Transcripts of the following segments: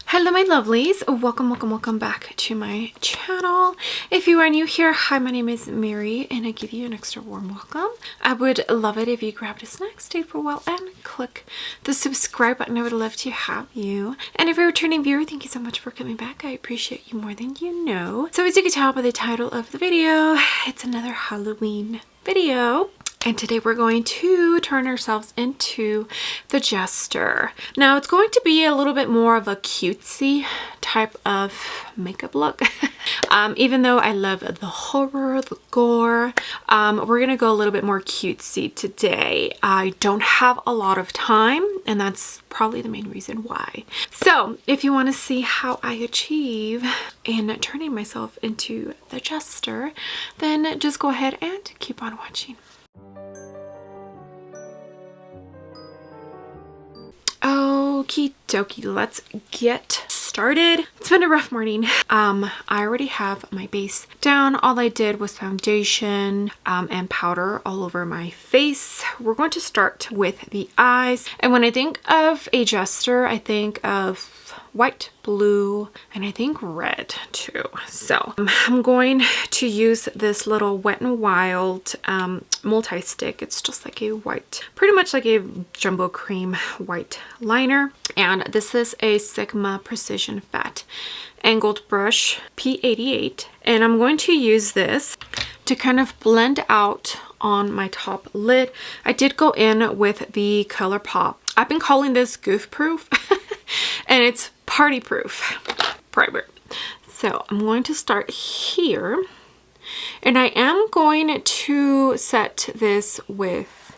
Hello my lovelies, welcome back to my channel. If you are new here, hi, my name is Mary and I give you an extra warm welcome. I would love it if you grabbed a snack, stayed for a while, and click the subscribe button. I would love to have you. And if you're a returning viewer, thank you so much for coming back. I appreciate you more than you know. So as you can tell by the title of the video, it's another Halloween video. And today we're going to turn ourselves into the Jester. Now it's going to be a little bit more of a cutesy type of makeup look. Even though I love the horror, the gore, we're gonna go a little bit more cutesy today. I don't have a lot of time, and that's probably the main reason why. So if you want to see how I achieve in turning myself into the Jester, then just go ahead and keep on watching. Okie dokie, let's get started. It's been a rough morning. I already have my base down. All I did was foundation and powder all over my face. We're going to start with the eyes. And when I think of a Jester, I think of white, blue, and I think red too. So I'm going to use this little Wet n Wild multi-stick. It's just like a white, pretty much like a jumbo cream white liner. And this is a Sigma Precision Fat angled brush P88. And I'm going to use this to kind of blend out on my top lid. I did go in with the ColourPop. I've been calling this goof proof and it's party proof primer. So I'm going to start here, and I am going to set this with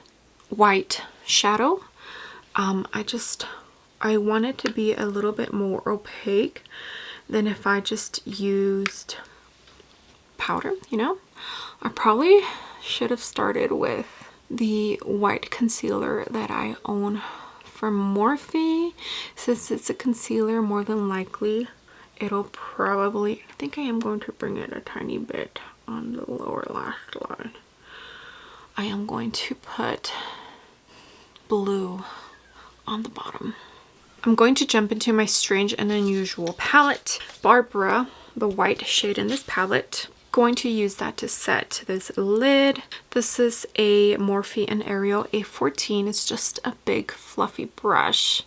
white shadow. I want it to be a little bit more opaque than if I just used powder, you know? I probably should have started with the white concealer that I own from Morphe. Since it's a concealer, more than likely it'll probably, I think I am going to bring it a tiny bit on the lower lash line. I am going to put blue on the bottom. I'm going to jump into my Strange and Unusual palette. Barbara, the white shade in this palette. Going to use that to set this lid. This is a Morphe and Ariel A14. It's just a big fluffy brush.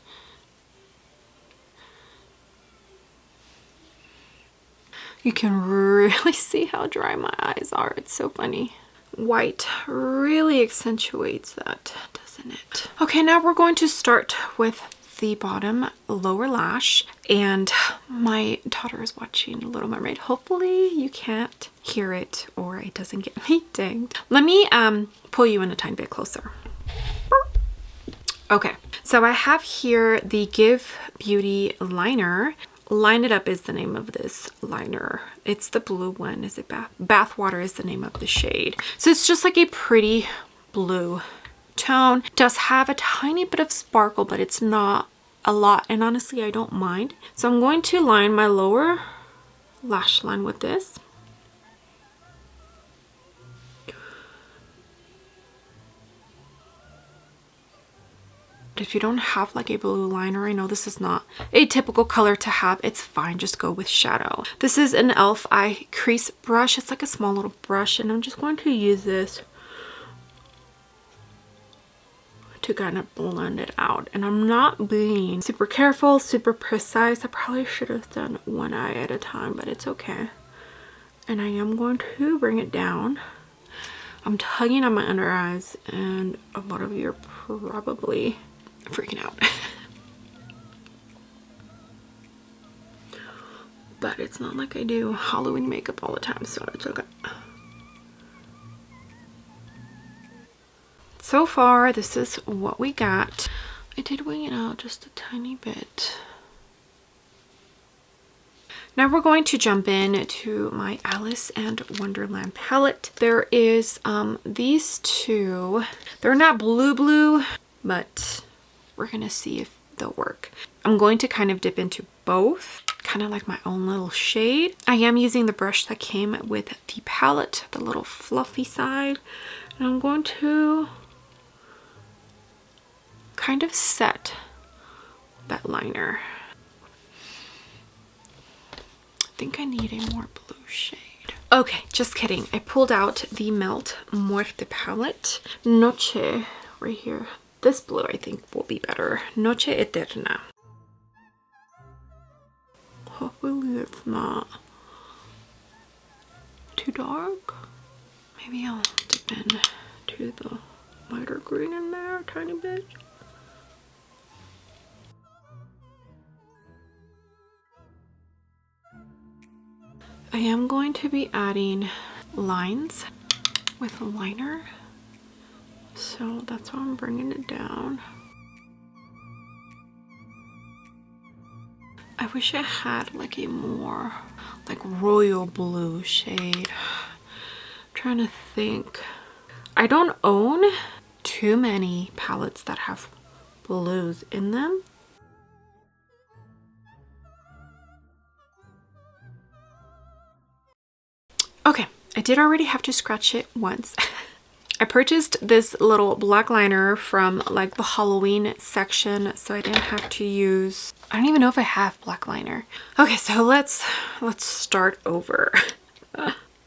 You can really see how dry my eyes are. It's so funny. White really accentuates that, doesn't it? Okay, now we're going to start with the bottom lower lash, and my daughter is watching Little Mermaid. Hopefully you can't hear it or it doesn't get me dinged. Let me pull you in a tiny bit closer. Okay, so I have here the Give Beauty liner. Line It Up is the name of this liner. It's the blue one. Is it Bathwater is the name of the shade. So it's just like a pretty blue tone. It does have a tiny bit of sparkle, but it's not a lot, and honestly I don't mind. So I'm going to line my lower lash line with this. If you don't have like a blue liner, I know this is not a typical color to have, it's fine, just go with shadow. This is an e.l.f. eye crease brush. It's like a small little brush, and I'm just going to use this to kind of blend it out. And I'm not being super careful, super precise. I probably should have done one eye at a time, but it's okay. And I am going to bring it down. I'm tugging on my under eyes, and a lot of you are probably freaking out. But it's not like I do Halloween makeup all the time, so it's okay. So far, this is what we got. I did wing it out just a tiny bit. Now we're going to jump in to my Alice and Wonderland palette. There is these two. They're not blue, but we're gonna see if they'll work. I'm going to kind of dip into both, kind of like my own little shade. I am using the brush that came with the palette, the little fluffy side, and I'm going to kind of set that liner. think I need a more blue shade. Okay, just kidding. I pulled out the Melt Muerte Palette. Noche, right here. This blue I think will be better. Noche Eterna. Hopefully it's not too dark. Maybe I'll dip into the lighter green in there a tiny bit. I am going to be adding lines with a liner, so that's why I'm bringing it down. I wish I had like a more like royal blue shade. I'm trying to think. I don't own too many palettes that have blues in them. Okay, I did already have to scratch it once. I purchased this little black liner from like the Halloween section, so I didn't have to use, I don't even know if I have black liner. Okay, so let's start over.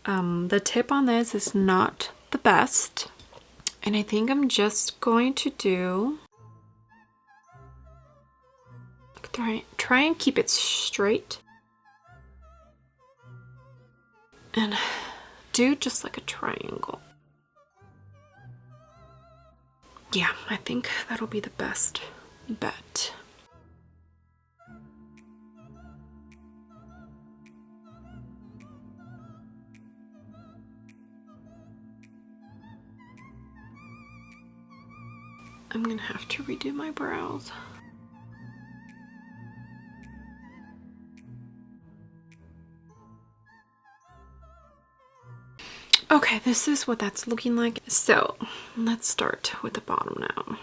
The tip on this is not the best, and I think I'm just going to do, try and keep it straight and do just like a triangle. Yeah, I think that'll be the best bet. I'm gonna have to redo my brows. Okay, this is what that's looking like. So let's start with the bottom now.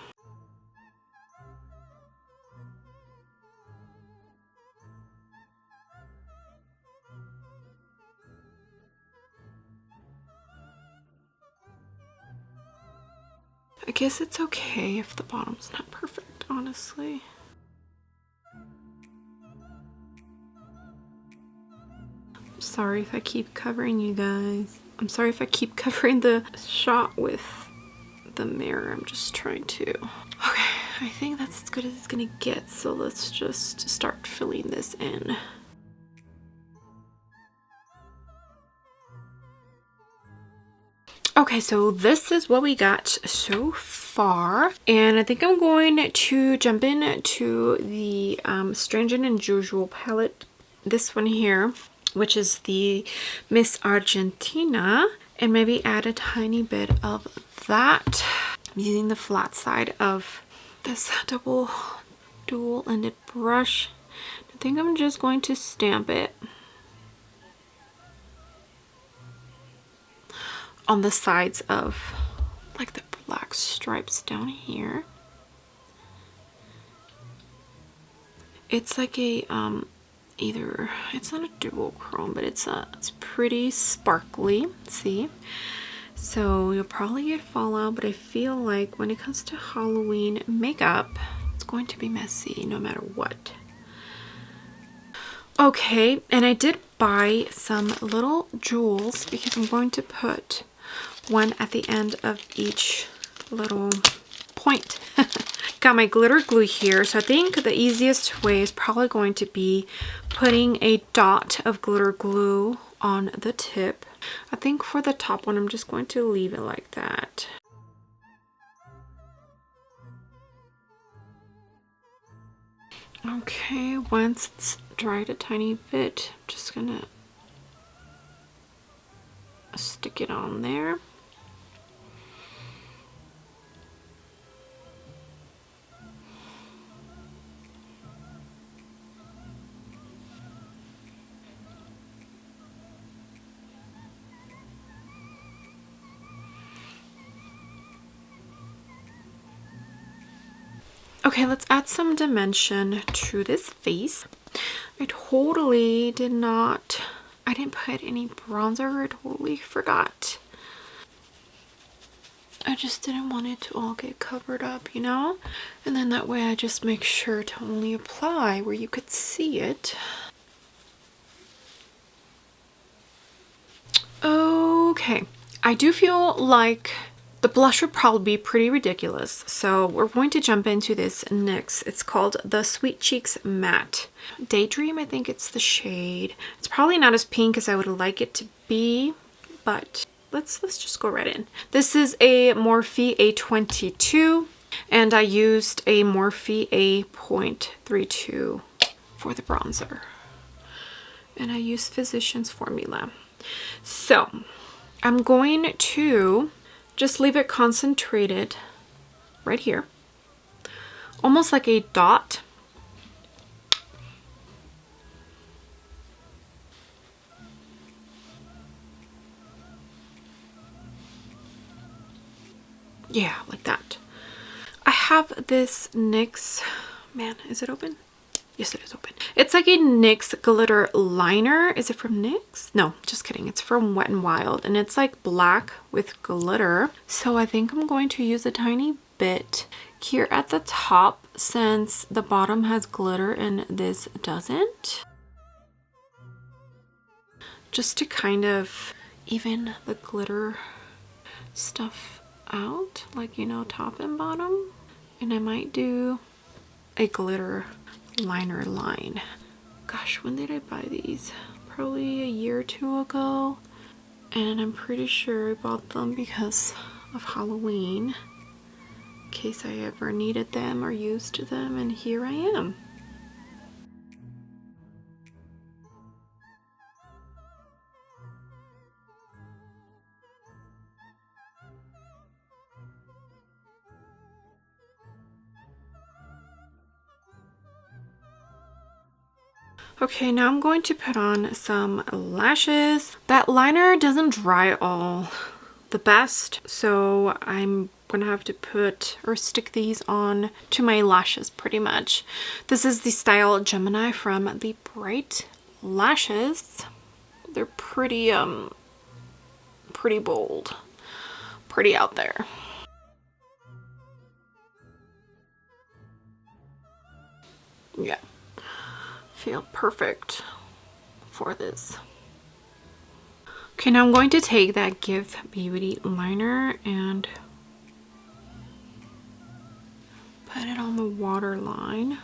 I guess it's okay if the bottom's not perfect, honestly. I'm sorry if I keep covering you guys. I'm sorry if I keep covering the shot with the mirror. I'm just trying to. Okay, I think that's as good as it's gonna get, so let's just start filling this in. Okay, so this is what we got so far, and I think I'm going to jump into the Strange and Unusual palette, this one here, which is the Miss Argentina, and maybe add a tiny bit of that. I'm using the flat side of this dual-ended brush. I think I'm just going to stamp it on the sides of like the black stripes down here. It's like a either, it's not a dual chrome, but it's pretty sparkly, see? So you'll probably get fallout, but I feel like when it comes to Halloween makeup, it's going to be messy no matter what. Okay, and I did buy some little jewels because I'm going to put one at the end of each little point. Got my glitter glue here, so I think the easiest way is probably going to be putting a dot of glitter glue on the tip. I think for the top one, I'm just going to leave it like that. Okay, once it's dried a tiny bit, I'm just gonna stick it on there. Okay, let's add some dimension to this face. I totally did not, I didn't put any bronzer. I totally forgot. I just didn't want it to all get covered up, you know? And then that way I just make sure to only apply where you could see it. Okay, I do feel like the blush would probably be pretty ridiculous, so we're going to jump into this NYX. It's called the Sweet Cheeks Matte Daydream. I think it's the shade. It's probably not as pink as I would like it to be, but let's just go right in. This is a Morphe A22, and I used a Morphe A.32 for the bronzer, and I used Physicians Formula. So I'm going to just leave it concentrated right here, almost like a dot. Yeah, like that. I have this NYX, man, is it open? Yes, it is open. It's like a NYX glitter liner. Is it from NYX? No, just kidding. It's from Wet n Wild, and it's like black with glitter. So I think I'm going to use a tiny bit here at the top, since the bottom has glitter and this doesn't. Just to kind of even the glitter stuff out, like, you know, top and bottom. And I might do a glitter liner line. Gosh, when did I buy these? Probably a year or two ago, and I'm pretty sure I bought them because of Halloween, in case I ever needed them or used them, and here I am. Okay, now I'm going to put on some lashes. That liner doesn't dry all the best, so I'm gonna have to put or stick these on to my lashes pretty much. This is the style Gemini from the Bright Lashes. They're pretty pretty bold, pretty out there. Yeah, feel perfect for this. Okay, now I'm going to take that Give Beauty liner and put it on the waterline.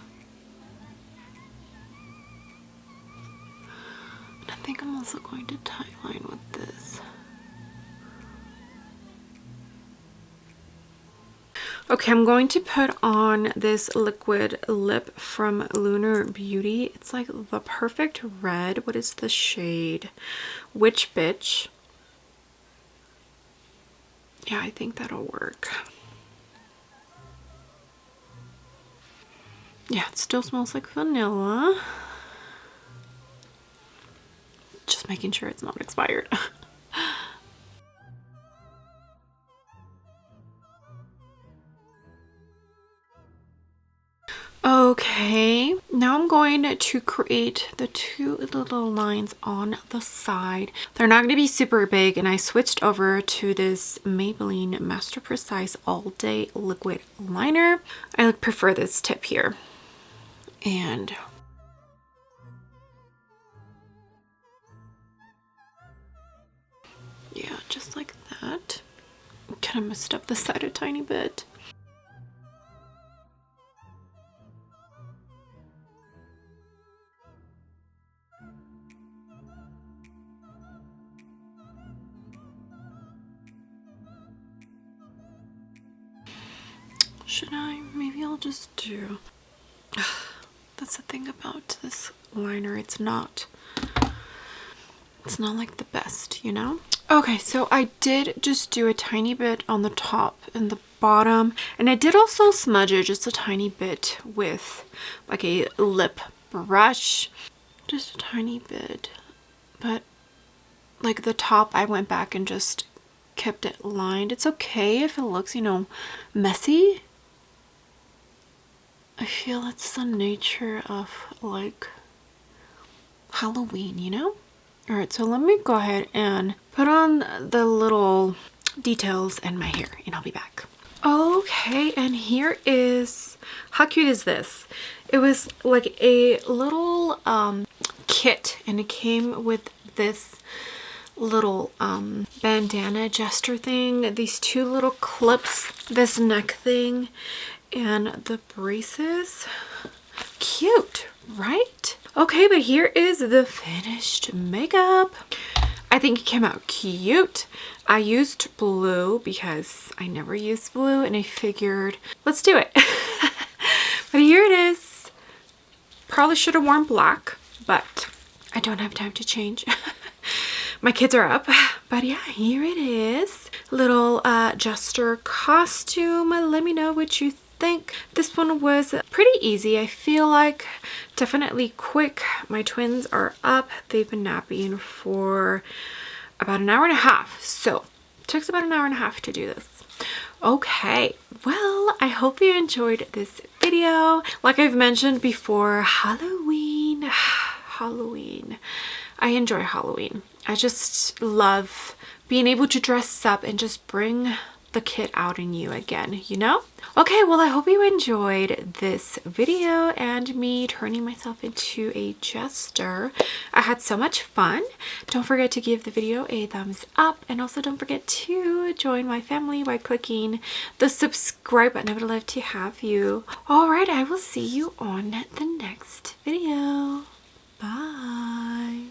And I think I'm also going to tightline with this. Okay, I'm going to put on this liquid lip from Lunar Beauty. It's like the perfect red. What is the shade? Witch Bitch. Yeah, I think that'll work. Yeah, it still smells like vanilla. Just making sure it's not expired. Okay, now I'm going to create the two little lines on the side. They're not going to be super big, and I switched over to this Maybelline Master Precise All Day Liquid Liner. I prefer this tip here. And yeah, just like that. Kind of messed up the side a tiny bit. Should I? Maybe I'll just do... That's the thing about this liner. It's not like the best, you know? Okay, so I did just do a tiny bit on the top and the bottom. And I did also smudge it just a tiny bit with like a lip brush. Just a tiny bit. But like the top, I went back and just kept it lined. It's okay if it looks, you know, messy. I feel it's the nature of like Halloween, you know? Alright, so let me go ahead and put on the little details in my hair, and I'll be back. Okay, and here is, how cute is this? It was like a little kit, and it came with this little bandana Jester thing, these two little clips, this neck thing, and the braces. Cute, right? Okay, but here is the finished makeup. I think it came out cute. I used blue because I never used blue, and I figured let's do it. But here it is. Probably should have worn black, but I don't have time to change. My kids are up, but yeah, here it is. Little Jester costume. Let me know what you think. This one was pretty easy. I feel like definitely quick. My twins are up. They've been napping for about an hour and a half. So it takes about an hour and a half to do this. Okay, well, I hope you enjoyed this video. Like I've mentioned before, Halloween. Halloween. I enjoy Halloween. I just love being able to dress up and just bring the kid out in you again, you know? Okay, well, I hope you enjoyed this video and me turning myself into a Jester. I had so much fun. Don't forget to give the video a thumbs up, and also don't forget to join my family by clicking the subscribe button. I would love to have you. All right, I will see you on the next video. Bye.